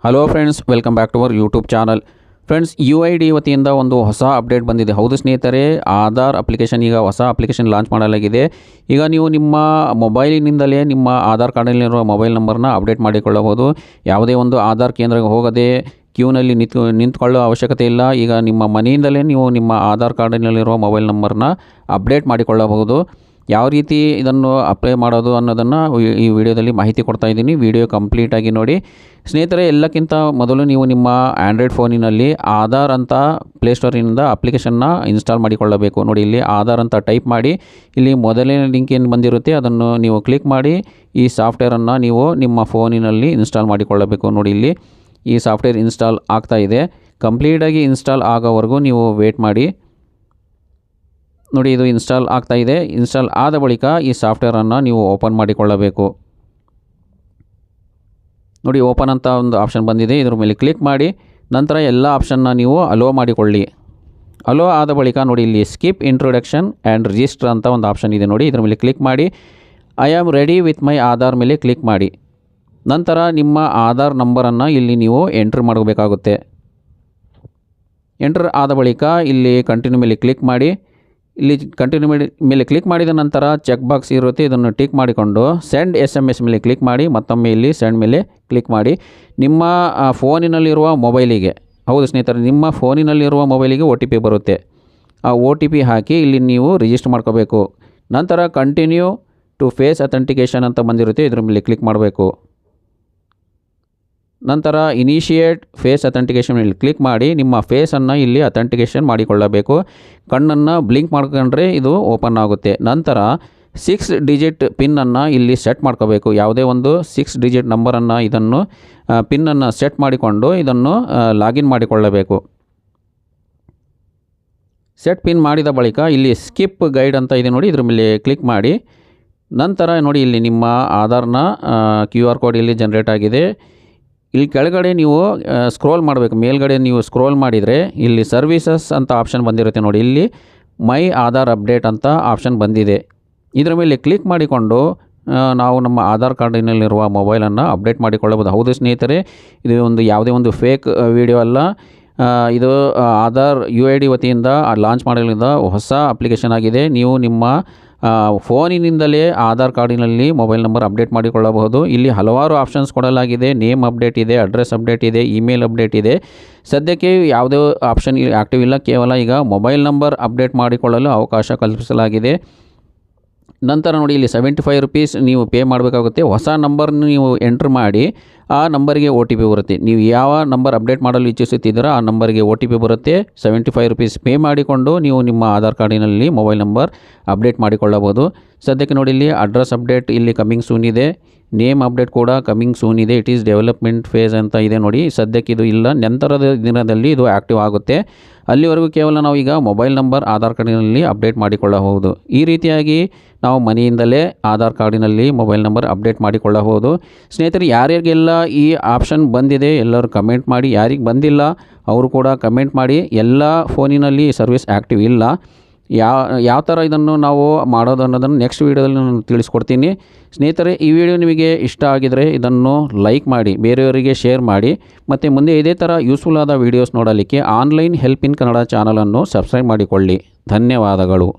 Hello friends, welcome back to our YouTube channel. Friends, UID ವತಿಯಿಂದ ಒಂದು ಹೊಸ update ಬಂದಿದೆ. ಹೌದು ಸ್ನೇಹಿತರೆ, ಆಧಾರ್ ಅಪ್ಲಿಕೇಶನ್ ಈಗ ಹೊಸ ಅಪ್ಲಿಕೇಶನ್ ಲಾಂಚ್ ಮಾಡಲಾಗಿದೆ. ಈಗ ನೀವು ನಿಮ್ಮ ಮೊಬೈಲಿನಿಂದಲೇ ನಿಮ್ಮ ಆಧಾರ್ ಕಾರ್ಡಲ್ಲಿರುವ ಮೊಬೈಲ್ ನಂಬರ್ನ ಅಪ್ಡೇಟ್ ಮಾಡಿಕೊಳ್ಳಬಹುದು. ಯಾವುದೇ ಒಂದು ಆಧಾರ್ ಕೇಂದ್ರಕ್ಕೆ ಹೋಗದೆ ಕ್ಯೂನಲ್ಲಿ ನಿಂತ್ಕೊಳ್ಳೋ ಅವಶ್ಯಕತೆ ಇಲ್ಲ. ಈಗ ನಿಮ್ಮ ಮನೆಯಿಂದಲೇ ನೀವು ನಿಮ್ಮ ಆಧಾರ್ ಕಾರ್ಡಿನಲ್ಲಿರುವ ಮೊಬೈಲ್ ನಂಬರ್ನ ಅಪ್ಡೇಟ್ ಮಾಡಿಕೊಳ್ಳಬಹುದು. ಯಾವ ರೀತಿ ಇದನ್ನು ಅಪ್ಲೈ ಮಾಡೋದು ಅನ್ನೋದನ್ನು ಈ ವಿಡಿಯೋದಲ್ಲಿ ಮಾಹಿತಿ ಕೊಡ್ತಾ ಇದ್ದೀನಿ. ವಿಡಿಯೋ ಕಂಪ್ಲೀಟಾಗಿ ನೋಡಿ. ಸ್ನೇಹಿತರೆ, ಎಲ್ಲಕ್ಕಿಂತ ಮೊದಲು ನೀವು ನಿಮ್ಮ ಆಂಡ್ರಾಯ್ಡ್ ಫೋನಿನಲ್ಲಿ ಆಧಾರ್ ಅಂತ ಪ್ಲೇಸ್ಟೋರಿನಿಂದ ಅಪ್ಲಿಕೇಶನ್ನ ಇನ್ಸ್ಟಾಲ್ ಮಾಡಿಕೊಳ್ಳಬೇಕು. ನೋಡಿ, ಇಲ್ಲಿ ಆಧಾರ್ ಅಂತ ಟೈಪ್ ಮಾಡಿ ಇಲ್ಲಿ ಮೊದಲನೇ ಲಿಂಕ್ ಏನು ಬಂದಿರುತ್ತೆ ಅದನ್ನು ನೀವು ಕ್ಲಿಕ್ ಮಾಡಿ ಈ ಸಾಫ್ಟ್ವೇರನ್ನು ನೀವು ನಿಮ್ಮ ಫೋನಿನಲ್ಲಿ ಇನ್ಸ್ಟಾಲ್ ಮಾಡಿಕೊಳ್ಳಬೇಕು. ನೋಡಿ, ಇಲ್ಲಿ ಈ ಸಾಫ್ಟ್ವೇರ್ ಇನ್ಸ್ಟಾಲ್ ಆಗ್ತಾ ಇದೆ. ಕಂಪ್ಲೀಟಾಗಿ ಇನ್ಸ್ಟಾಲ್ ಆಗೋವರೆಗೂ ನೀವು ವೇಟ್ ಮಾಡಿ. ನೋಡಿ, ಇದು ಇನ್ಸ್ಟಾಲ್ ಆಗ್ತಾ ಇದೆ. ಇನ್ಸ್ಟಾಲ್ ಆದ ಬಳಿಕ ಈ ಸಾಫ್ಟ್ವೇರನ್ನು ನೀವು ಓಪನ್ ಮಾಡಿಕೊಳ್ಳಬೇಕು. ನೋಡಿ, ಓಪನ್ ಅಂತ ಒಂದು ಆಪ್ಷನ್ ಬಂದಿದೆ. ಇದ್ರ ಮೇಲೆ ಕ್ಲಿಕ್ ಮಾಡಿ ನಂತರ ಎಲ್ಲ ಆಪ್ಷನ್ನ ನೀವು ಅಲೋ ಮಾಡಿಕೊಳ್ಳಿ. ಅಲೋ ಆದ ಬಳಿಕ ನೋಡಿ, ಇಲ್ಲಿ ಸ್ಕಿಪ್ ಇಂಟ್ರೊಡಕ್ಷನ್ ಆ್ಯಂಡ್ ರಿಜಿಸ್ಟರ್ ಅಂತ ಒಂದು ಆಪ್ಷನ್ ಇದೆ. ನೋಡಿ, ಇದ್ರ ಮೇಲೆ ಕ್ಲಿಕ್ ಮಾಡಿ I am ready with my Aadhaar ಮೇಲೆ ಕ್ಲಿಕ್ ಮಾಡಿ. ನಂತರ ನಿಮ್ಮ ಆಧಾರ್ ನಂಬರನ್ನು ಇಲ್ಲಿ ನೀವು ಎಂಟ್ರ್ ಮಾಡಬೇಕಾಗುತ್ತೆ. ಎಂಟ್ರ್ ಆದ ಬಳಿಕ ಇಲ್ಲಿ ಕಂಟಿನ್ಯೂ ಮೇಲೆ ಕ್ಲಿಕ್ ಮಾಡಿ. ಇಲ್ಲಿ ಕಂಟಿನ್ಯೂ ಮೇಲೆ ಕ್ಲಿಕ್ ಮಾಡಿದ ನಂತರ ಚೆಕ್ ಬಾಕ್ಸ್ ಇರುತ್ತೆ, ಇದನ್ನು ಟಿಕ್ ಮಾಡಿಕೊಂಡು ಸೆಂಡ್ SMS ಮೇಲೆ ಕ್ಲಿಕ್ ಮಾಡಿ. ಮತ್ತೊಮ್ಮೆ ಇಲ್ಲಿ ಸೆಂಡ್ ಮೇಲೆ ಕ್ಲಿಕ್ ಮಾಡಿ. ನಿಮ್ಮ ಫೋನಿನಲ್ಲಿರುವ ಮೊಬೈಲಿಗೆ, ಹೌದು ಸ್ನೇಹಿತರೆ, ನಿಮ್ಮ ಫೋನಿನಲ್ಲಿರುವ ಮೊಬೈಲಿಗೆ OTP ಬರುತ್ತೆ. ಆ OTP ಹಾಕಿ ಇಲ್ಲಿ ನೀವು ರಿಜಿಸ್ಟರ್ ಮಾಡ್ಕೋಬೇಕು. ನಂತರ ಕಂಟಿನ್ಯೂ ಟು ಫೇಸ್ ಅಥೆಂಟಿಕೇಷನ್ ಅಂತ ಬಂದಿರುತ್ತೆ, ಇದ್ರ ಮೇಲೆ ಕ್ಲಿಕ್ ಮಾಡಬೇಕು. ನಂತರ ಇನಿಷಿಯೇಟ್ ಫೇಸ್ ಅಥೆಂಟಿಕೇಷನ್ ಮೇಲೆ ಕ್ಲಿಕ್ ಮಾಡಿ ನಿಮ್ಮ ಫೇಸನ್ನು ಇಲ್ಲಿ ಅಥೆಂಟಿಕೇಷನ್ ಮಾಡಿಕೊಳ್ಳಬೇಕು. ಕಣ್ಣನ್ನು ಬ್ಲಿಂಕ್ ಮಾಡ್ಕೊಂಡ್ರೆ ಇದು ಓಪನ್ ಆಗುತ್ತೆ. ನಂತರ 6 ಡಿಜಿಟ್ ಪಿನ್ನನ್ನು ಇಲ್ಲಿ ಸೆಟ್ ಮಾಡ್ಕೋಬೇಕು. ಯಾವುದೇ ಒಂದು 6 ಡಿಜಿಟ್ ನಂಬರನ್ನು ಇದನ್ನು ಪಿನ್ನನ್ನು ಸೆಟ್ ಮಾಡಿಕೊಂಡು ಇದನ್ನು ಲಾಗಿನ್ ಮಾಡಿಕೊಳ್ಳಬೇಕು. ಸೆಟ್ ಪಿನ್ ಮಾಡಿದ ಬಳಿಕ ಇಲ್ಲಿ ಸ್ಕಿಪ್ ಗೈಡ್ ಅಂತ ಇದೆ ನೋಡಿ, ಇದ್ರ ಮೇಲೆ ಕ್ಲಿಕ್ ಮಾಡಿ. ನಂತರ ನೋಡಿ, ಇಲ್ಲಿ ನಿಮ್ಮ ಆಧಾರ್ನ QR ಕೋಡ್ ಇಲ್ಲಿ ಜನ್ರೇಟ್ ಆಗಿದೆ. ಇಲ್ಲಿ ಕೆಳಗಡೆ ನೀವು ಸ್ಕ್ರೋಲ್ ಮಾಡಬೇಕು. ಮೇಲ್ಗಡೆ ನೀವು ಸ್ಕ್ರೋಲ್ ಮಾಡಿದರೆ ಇಲ್ಲಿ ಸರ್ವಿಸಸ್ ಅಂತ ಆಪ್ಷನ್ ಬಂದಿರುತ್ತೆ ನೋಡಿ, ಇಲ್ಲಿ ಮೈ ಆಧಾರ್ ಅಪ್ಡೇಟ್ ಅಂತ ಆಪ್ಷನ್ ಬಂದಿದೆ. ಇದರ ಮೇಲೆ ಕ್ಲಿಕ್ ಮಾಡಿಕೊಂಡು ನಾವು ನಮ್ಮ ಆಧಾರ್ ಕಾರ್ಡಿನಲ್ಲಿರುವ ಮೊಬೈಲನ್ನು ಅಪ್ಡೇಟ್ ಮಾಡಿಕೊಳ್ಳಬಹುದು. ಹೌದು ಸ್ನೇಹಿತರೆ, ಇದು ಯಾವುದೇ ಒಂದು ಫೇಕ್ ವಿಡಿಯೋ ಅಲ್ಲ. ಇದು ಆಧಾರ್ UID ವತಿಯಿಂದ ಲಾಂಚ್ ಮಾಡಲಿದ್ದ ಹೊಸ ಅಪ್ಲಿಕೇಶನ್ ಆಗಿದೆ. ನೀವು ನಿಮ್ಮ ಫೋನಿನಿಂದಲೇ ಆಧಾರ್ ಕಾರ್ಡಿನಲ್ಲಿ ಮೊಬೈಲ್ ನಂಬರ್ ಅಪ್ಡೇಟ್ ಮಾಡಿಕೊಳ್ಳಬಹುದು. ಇಲ್ಲಿ ಹಲವಾರು ಆಪ್ಷನ್ಸ್ ಕೊಡಲಾಗಿದೆ. ನೇಮ್ ಅಪ್ಡೇಟ್ ಇದೆ, ಅಡ್ರೆಸ್ ಅಪ್ಡೇಟ್ ಇದೆ, ಇಮೇಲ್ ಅಪ್ಡೇಟ್ ಇದೆ. ಸದ್ಯಕ್ಕೆ ಯಾವುದೇ ಆಪ್ಷನ್ ಆ್ಯಕ್ಟಿವ್ ಇಲ್ಲ. ಕೇವಲ ಈಗ ಮೊಬೈಲ್ ನಂಬರ್ ಅಪ್ಡೇಟ್ ಮಾಡಿಕೊಳ್ಳಲು ಅವಕಾಶ ಕಲ್ಪಿಸಲಾಗಿದೆ. ನಂತರ ನೋಡಿ, ಇಲ್ಲಿ 75 ರೂಪೀಸ್ ನೀವು ಪೇ ಮಾಡಬೇಕಾಗುತ್ತೆ. ಹೊಸ ನಂಬರ್ನ ನೀವು ಎಂಟ್ರ್ ಮಾಡಿ ಆ ನಂಬರಿಗೆ OTP ಬರುತ್ತೆ. ನೀವು ಯಾವ ನಂಬರ್ ಅಪ್ಡೇಟ್ ಮಾಡಲು ಇಚ್ಛಿಸುತ್ತಿದ್ದೀರೋ ಆ ನಂಬರಿಗೆ OTP ಬರುತ್ತೆ. 75 ರೂಪೀಸ್ ಪೇ ಮಾಡಿಕೊಂಡು ನೀವು ನಿಮ್ಮ ಆಧಾರ್ ಕಾರ್ಡಿನಲ್ಲಿ ಮೊಬೈಲ್ ನಂಬರ್ ಅಪ್ಡೇಟ್ ಮಾಡಿಕೊಳ್ಳಬಹುದು. ಸದ್ಯಕ್ಕೆ ನೋಡಿ, ಇಲ್ಲಿ ಅಡ್ರೆಸ್ ಅಪ್ಡೇಟ್ ಇಲ್ಲಿ ಕಮಿಂಗ್ ಸೂನ್ ಇದೆ. ನೇಮ್ ಅಪ್ಡೇಟ್ ಕೂಡ ಕಮಿಂಗ್ ಸೂನ್ ಇದೆ. ಇಟ್ ಈಸ್ ಡೆವಲಪ್ಮೆಂಟ್ ಫೇಸ್ ಅಂತ ಇದೆ ನೋಡಿ. ಸದ್ಯಕ್ಕೆ ಇದು ಇಲ್ಲ, ನಂತರದ ದಿನದಲ್ಲಿ ಇದು ಆ್ಯಕ್ಟಿವ್ ಆಗುತ್ತೆ. ಅಲ್ಲಿವರೆಗೂ ಕೇವಲ ನಾವು ಈಗ ಮೊಬೈಲ್ ನಂಬರ್ ಆಧಾರ್ ಕಾರ್ಡಿನಲ್ಲಿ ಅಪ್ಡೇಟ್ ಮಾಡಿಕೊಳ್ಳಬಹುದು. ಈ ರೀತಿಯಾಗಿ ನಾವು ಮನೆಯಿಂದಲೇ ಆಧಾರ್ ಕಾರ್ಡಿನಲ್ಲಿ ಮೊಬೈಲ್ ನಂಬರ್ ಅಪ್ಡೇಟ್ ಮಾಡಿಕೊಳ್ಳಬಹುದು. ಸ್ನೇಹಿತರೆ, ಯಾರ್ಯಾರಿಗೆಲ್ಲ ಈ ಆಪ್ಷನ್ ಬಂದಿದೆ ಎಲ್ಲರೂ ಕಮೆಂಟ್ ಮಾಡಿ. ಯಾರಿಗೆ ಬಂದಿಲ್ಲ ಅವರು ಕೂಡ ಕಮೆಂಟ್ ಮಾಡಿ. ಎಲ್ಲ ಫೋನಿನಲ್ಲಿ ಸರ್ವಿಸ್ ಆ್ಯಕ್ಟಿವ್ ಇಲ್ಲ. ಯಾವ ಥರ ಇದನ್ನು ನಾವು ಮಾಡೋದು ಅನ್ನೋದನ್ನು ನೆಕ್ಸ್ಟ್ ವೀಡಿಯೋದಲ್ಲಿ ನಾನು ತಿಳಿಸ್ಕೊಡ್ತೀನಿ. ಸ್ನೇಹಿತರೆ, ಈ ವಿಡಿಯೋ ನಿಮಗೆ ಇಷ್ಟ ಆಗಿದರೆ ಇದನ್ನು ಲೈಕ್ ಮಾಡಿ, ಬೇರೆಯವರಿಗೆ ಶೇರ್ ಮಾಡಿ. ಮತ್ತು ಮುಂದೆ ಇದೇ ಥರ ಯೂಸ್ಫುಲ್ ಆದ ವೀಡಿಯೋಸ್ ನೋಡಲಿಕ್ಕೆ ಆನ್ಲೈನ್ ಹೆಲ್ಪ್ ಇನ್ ಕನ್ನಡ ಚಾನಲನ್ನು ಸಬ್ಸ್ಕ್ರೈಬ್ ಮಾಡಿಕೊಳ್ಳಿ. ಧನ್ಯವಾದಗಳು.